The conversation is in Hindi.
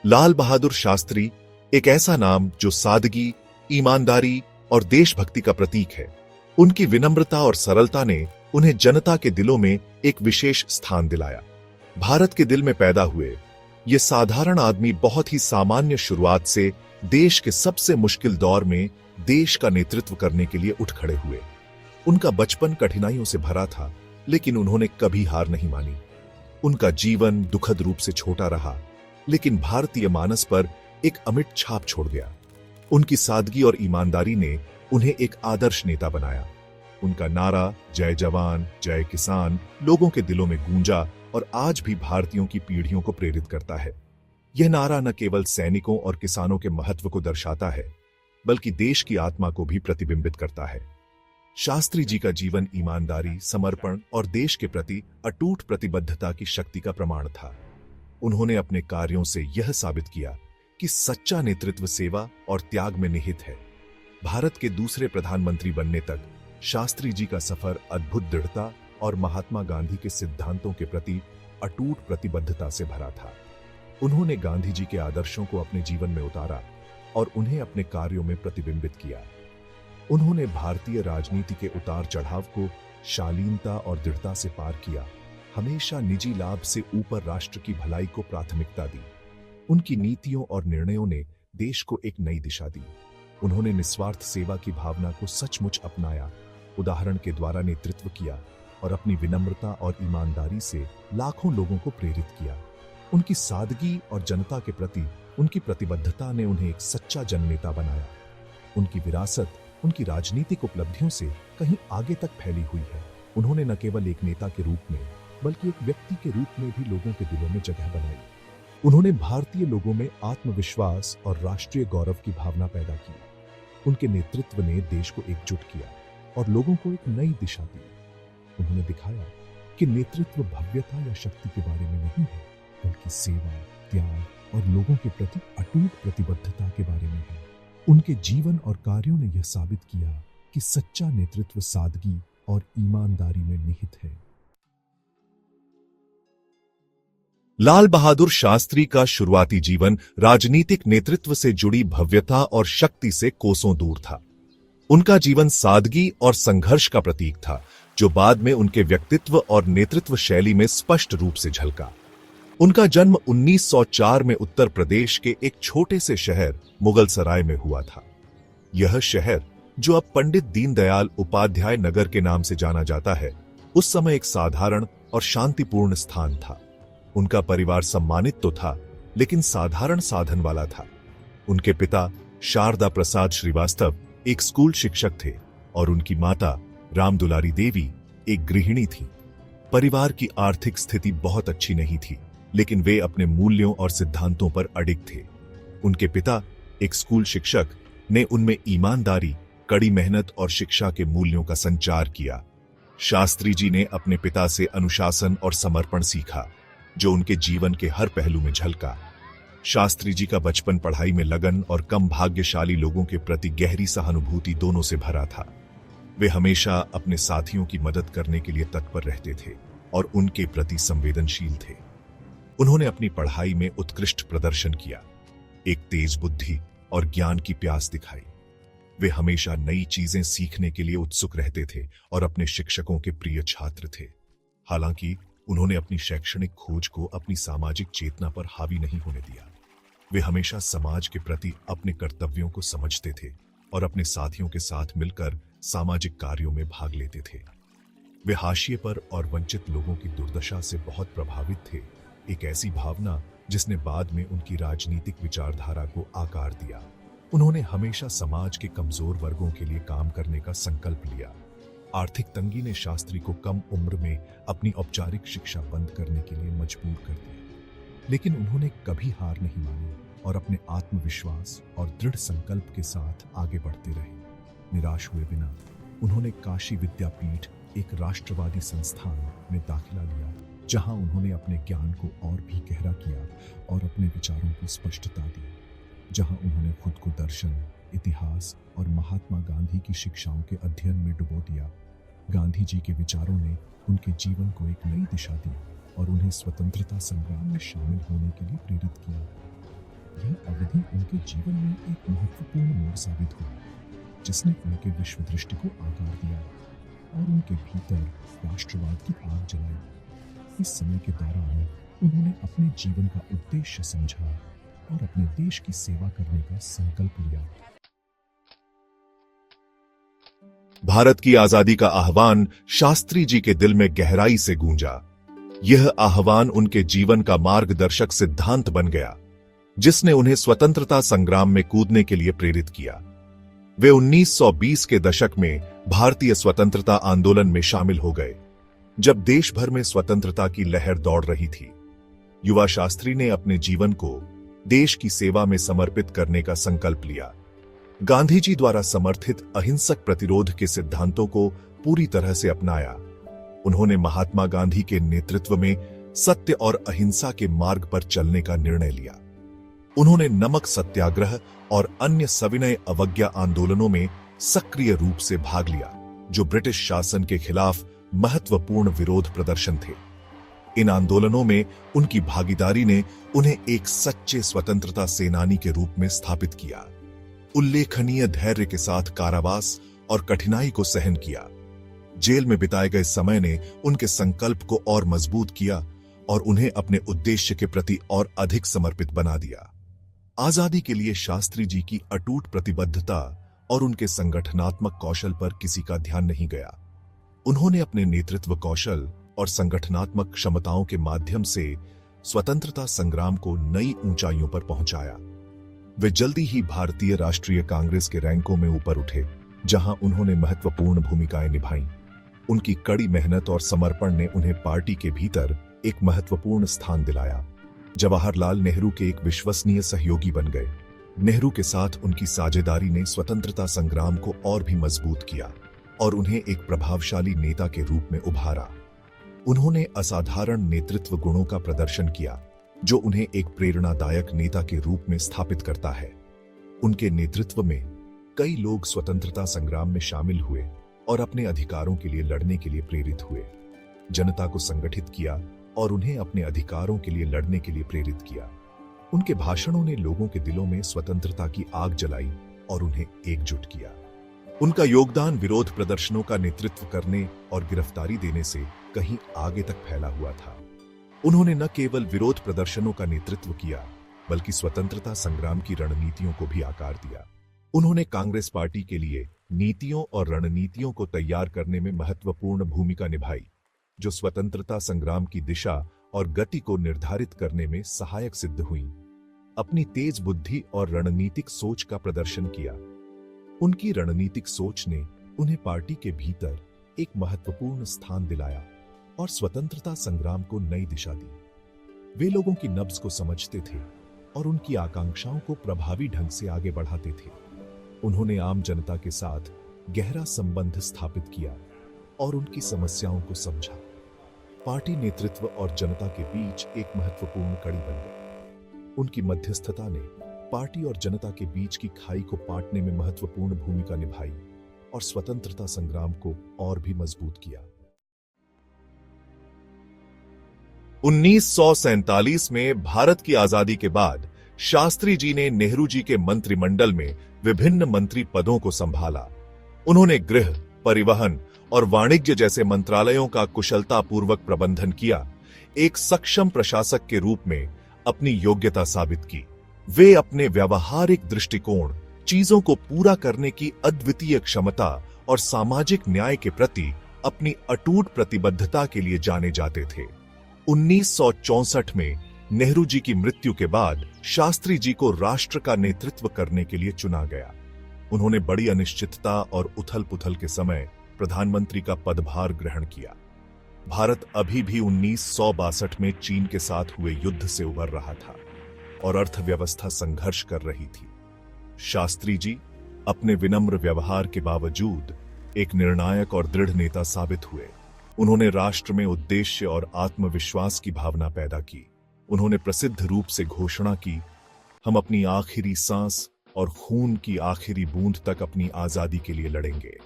लाल बहादुर शास्त्री एक ऐसा नाम जो सादगी, ईमानदारी और देशभक्ति का प्रतीक है। उनकी विनम्रता और सरलता ने उन्हें जनता के दिलों में एक विशेष स्थान दिलाया। भारत के दिल में पैदा हुए ये साधारण आदमी बहुत ही सामान्य शुरुआत से देश के सबसे मुश्किल दौर में देश का नेतृत्व करने के लिए उठ खड़े हुए। उनका बचपन कठिनाइयों से भरा था, लेकिन उन्होंने कभी हार नहीं मानी। उनका जीवन दुखद रूप से छोटा रहा, लेकिन भारतीय मानस पर एक अमिट छाप छोड़ गया। उनकी सादगी और ईमानदारी ने उन्हें एक आदर्श नेता बनाया। उनका नारा जय जवान जय किसान लोगों के दिलों में गूंजा और आज भी भारतीयों की पीढ़ियों को प्रेरित करता है। यह नारा न केवल सैनिकों और किसानों के महत्व को दर्शाता है, बल्कि देश की आत्मा को भी प्रतिबिंबित करता है। शास्त्री जी का जीवन ईमानदारी, समर्पण और देश के प्रति अटूट प्रतिबद्धता की शक्ति का प्रमाण था। उन्होंने अपने कार्यों से यह साबित किया कि सच्चा नेतृत्व सेवा और त्याग में निहित है। भारत के दूसरे प्रधानमंत्री बनने तक शास्त्री जी का सफर अद्भुत दृढ़ता और महात्मा गांधी के सिद्धांतों के प्रति अटूट प्रतिबद्धता से भरा था। उन्होंने गांधी जी के आदर्शों को अपने जीवन में उतारा और उन्हें अपने कार्यों में प्रतिबिंबित किया। उन्होंने भारतीय राजनीति के उतार चढ़ाव को शालीनता और दृढ़ता से पार किया, हमेशा निजी लाभ से ऊपर राष्ट्र की भलाई को प्राथमिकता दी। उनकी नीतियों और निर्णयों ने देश को एक नई दिशा दी। उन्होंने निस्वार्थ सेवा की भावना को सचमुच अपनाया, उदाहरण के द्वारा नेतृत्व किया और अपनी विनम्रता और ईमानदारी से लाखों लोगों को प्रेरित किया। उनकी सादगी और जनता के प्रति उनकी प्रतिबद्धता ने उन्हें एक सच्चा जननेता बनाया। उनकी विरासत उनकी राजनीतिक उपलब्धियों से कहीं आगे तक फैली हुई है। उन्होंने न केवल एक नेता के रूप में, बल्कि एक व्यक्ति के रूप में भी लोगों के दिलों में जगह बनाई। उन्होंने भारतीय लोगों में आत्मविश्वास और राष्ट्रीय गौरव की भावना पैदा की। उनके नेतृत्व ने देश को एकजुट किया और लोगों को एक नई दिशा दी। उन्होंने दिखाया कि नेतृत्व भव्यता या शक्ति के बारे में नहीं है, बल्कि सेवा, त्याग और लोगों के प्रति अटूट प्रतिबद्धता के बारे में है। उनके जीवन और कार्यों ने यह साबित किया कि सच्चा नेतृत्व सादगी और ईमानदारी में निहित है। लाल बहादुर शास्त्री का शुरुआती जीवन राजनीतिक नेतृत्व से जुड़ी भव्यता और शक्ति से कोसों दूर था। उनका जीवन सादगी और संघर्ष का प्रतीक था, जो बाद में उनके व्यक्तित्व और नेतृत्व शैली में स्पष्ट रूप से झलका। उनका जन्म 1904 में उत्तर प्रदेश के एक छोटे से शहर मुगलसराय में हुआ था। यह शहर, जो अब पंडित दीनदयाल उपाध्याय नगर के नाम से जाना जाता है, उस समय एक साधारण और शांतिपूर्ण स्थान था। उनका परिवार सम्मानित तो था, लेकिन साधारण साधन वाला था। उनके पिता शारदा प्रसाद श्रीवास्तव एक स्कूल शिक्षक थे और उनकी माता रामदुलारी देवी एक गृहिणी थी। परिवार की आर्थिक स्थिति बहुत अच्छी नहीं थी, लेकिन वे अपने मूल्यों और सिद्धांतों पर अडिग थे। उनके पिता, एक स्कूल शिक्षक, ने उनमें ईमानदारी, कड़ी मेहनत और शिक्षा के मूल्यों का संचार किया। शास्त्री जी ने अपने पिता से अनुशासन और समर्पण सीखा, जो उनके जीवन के हर पहलू में झलका। शास्त्री जी का बचपन पढ़ाई में लगन और कम भाग्यशाली लोगों के प्रति गहरी सहानुभूति दोनों से भरा था। वे हमेशा अपने साथियों की मदद करने के लिए तत्पर रहते थे और उनके प्रति संवेदनशील थे। उन्होंने अपनी पढ़ाई में उत्कृष्ट प्रदर्शन किया, एक तेज बुद्धि और ज्ञान की प्यास दिखाई। वे हमेशा नई चीजें सीखने के लिए उत्सुक रहते थे और अपने शिक्षकों के प्रिय छात्र थे। हालांकि उन्होंने अपनी शैक्षणिक खोज को अपनी सामाजिक चेतना पर हावी नहीं होने दिया। वे हमेशा समाज के प्रति अपने कर्तव्यों को समझते थे और अपने साथियों के साथ मिलकर सामाजिक कार्यों में भाग लेते थे। वे हाशिए पर और वंचित लोगों की दुर्दशा से बहुत प्रभावित थे, एक ऐसी भावना जिसने बाद में उनकी राजनीतिक विचारधारा को आकार दिया। उन्होंने हमेशा समाज के कमजोर वर्गों के लिए काम करने का संकल्प लिया। आर्थिक तंगी ने शास्त्री को कम उम्र में अपनी औपचारिक शिक्षा बंद करने के लिए मजबूर कर दिया, लेकिन उन्होंने कभी हार नहीं मानी और अपने आत्मविश्वास और दृढ़ संकल्प के साथ आगे बढ़ते रहे। निराश हुए बिना उन्होंने काशी विद्यापीठ, एक राष्ट्रवादी संस्थान, में दाखिला लिया, जहां उन्होंने अपने ज्ञान को और भी गहरा किया और अपने विचारों को स्पष्टता दी। जहां उन्होंने खुद को दर्शन, इतिहास और महात्मा गांधी की शिक्षाओं के अध्ययन में डुबो दिया। गांधी जी के विचारों ने उनके जीवन को एक नई दिशा दी और उन्हें स्वतंत्रता संग्राम में शामिल होने के लिए प्रेरित किया। उनके जीवन में एक महत्वपूर्ण मोड़ साबित हुआ, जिसने उनके विश्व दृष्टि को आकार दिया और उनके भीतर राष्ट्रवाद की आग जलाई। इस समय के दौरान उन्होंने अपने जीवन का उद्देश्य समझा और अपने देश की सेवा करने का संकल्प लिया। भारत की आजादी का आह्वान शास्त्री जी के दिल में गहराई से गूंजा। यह आह्वान उनके जीवन का मार्गदर्शक सिद्धांत बन गया, जिसने उन्हें स्वतंत्रता संग्राम में कूदने के लिए प्रेरित किया। वे 1920 के दशक में भारतीय स्वतंत्रता आंदोलन में शामिल हो गए, जब देश भर में स्वतंत्रता की लहर दौड़ रही थी। युवा शास्त्री ने अपने जीवन को देश की सेवा में समर्पित करने का संकल्प लिया। गांधी जी द्वारा समर्थित अहिंसक प्रतिरोध के सिद्धांतों को पूरी तरह से अपनाया। उन्होंने महात्मा गांधी के नेतृत्व में सत्य और अहिंसा के मार्ग पर चलने का निर्णय लिया। उन्होंने नमक सत्याग्रह और अन्य सविनय अवज्ञा आंदोलनों में सक्रिय रूप से भाग लिया, जो ब्रिटिश शासन के खिलाफ महत्वपूर्ण विरोध प्रदर्शन थे। इन आंदोलनों में उनकी भागीदारी ने उन्हें एक सच्चे स्वतंत्रता सेनानी के रूप में स्थापित किया। उल्लेखनीय धैर्य के साथ कारावास और कठिनाई को सहन किया। जेल में बिताए गए समय ने उनके संकल्प को और मजबूत किया और उन्हें अपने उद्देश्य के प्रति और अधिक समर्पित बना दिया। आजादी के लिए शास्त्री जी की अटूट प्रतिबद्धता और उनके संगठनात्मक कौशल पर किसी का ध्यान नहीं गया। उन्होंने अपने नेतृत्व कौशल और संगठनात्मक क्षमताओं के माध्यम से स्वतंत्रता संग्राम को नई ऊंचाइयों पर पहुंचाया। वे जल्दी ही भारतीय राष्ट्रीय कांग्रेस के रैंकों में ऊपर उठे, जहां उन्होंने महत्वपूर्ण भूमिकाएं निभाईं। उनकी कड़ी मेहनत और समर्पण ने उन्हें पार्टी के भीतर एक महत्वपूर्ण स्थान दिलाया। जवाहरलाल नेहरू के एक विश्वसनीय सहयोगी बन गए। नेहरू के साथ उनकी साझेदारी ने स्वतंत्रता संग्राम को और भी मजबूत किया और उन्हें एक प्रभावशाली नेता के रूप में उभारा। उन्होंने असाधारण नेतृत्व गुणों का प्रदर्शन किया, जो उन्हें एक प्रेरणादायक नेता के रूप में स्थापित करता है। उनके नेतृत्व में कई लोग स्वतंत्रता संग्राम में शामिल हुए और अपने अधिकारों के लिए लड़ने के लिए प्रेरित हुए। जनता को संगठित किया और उन्हें अपने अधिकारों के लिए लड़ने के लिए प्रेरित किया। उनके भाषणों ने लोगों के दिलों में स्वतंत्रता की आग जलाई और उन्हें एकजुट किया। उनका योगदान विरोध प्रदर्शनों का नेतृत्व करने और गिरफ्तारी देने से कहीं आगे तक फैला हुआ था। उन्होंने न केवल विरोध प्रदर्शनों का नेतृत्व किया, बल्कि स्वतंत्रता संग्राम की रणनीतियों को भी आकार दिया। उन्होंने कांग्रेस पार्टी के लिए नीतियों और रणनीतियों को तैयार करने में महत्वपूर्ण भूमिका निभाई, जो स्वतंत्रता संग्राम की दिशा और गति को निर्धारित करने में सहायक सिद्ध हुई। अपनी तेज बुद्धि और रणनीतिक सोच का प्रदर्शन किया। उनकी रणनीतिक सोच ने उन्हें पार्टी के भीतर एक महत्वपूर्ण स्थान दिलाया और स्वतंत्रता संग्राम को नई दिशा दी। वे लोगों की नब्ज को समझते थे और उनकी आकांक्षाओं को प्रभावी ढंग से आगे बढ़ाते थे। उन्होंने आम जनता के साथ गहरा संबंध स्थापित किया और उनकी समस्याओं को समझा। पार्टी नेतृत्व और जनता के बीच एक महत्वपूर्ण कड़ी बन गई। उनकी मध्यस्थता ने पार्टी और जनता के बीच की खाई को पाटने में महत्वपूर्ण भूमिका निभाई और स्वतंत्रता संग्राम को और भी मजबूत किया। 1947 में भारत की आजादी के बाद शास्त्री जी ने नेहरू जी के मंत्रिमंडल में विभिन्न मंत्री पदों को संभाला। उन्होंने गृह, परिवहन और वाणिज्य जैसे मंत्रालयों का कुशलतापूर्वक प्रबंधन किया। एक सक्षम प्रशासक के रूप में अपनी योग्यता साबित की। वे अपने व्यावहारिक दृष्टिकोण, चीजों को पूरा करने की अद्वितीय क्षमता और सामाजिक न्याय के प्रति अपनी अटूट प्रतिबद्धता के लिए जाने जाते थे। 1964 में नेहरू जी की मृत्यु के बाद शास्त्री जी को राष्ट्र का नेतृत्व करने के लिए चुना गया। उन्होंने बड़ी अनिश्चितता और उथल-पुथल के समय प्रधानमंत्री का पदभार ग्रहण किया। भारत अभी भी 1962 में चीन के साथ हुए युद्ध से उबर रहा था और अर्थव्यवस्था संघर्ष कर रही थी। शास्त्री जी अपने विनम्र व्यवहार के बावजूद एक निर्णायक और दृढ़ नेता साबित हुए। उन्होंने राष्ट्र में उद्देश्य और आत्मविश्वास की भावना पैदा की। उन्होंने प्रसिद्ध रूप से घोषणा की, हम अपनी आखिरी सांस और खून की आखिरी बूंद तक अपनी आजादी के लिए लड़ेंगे।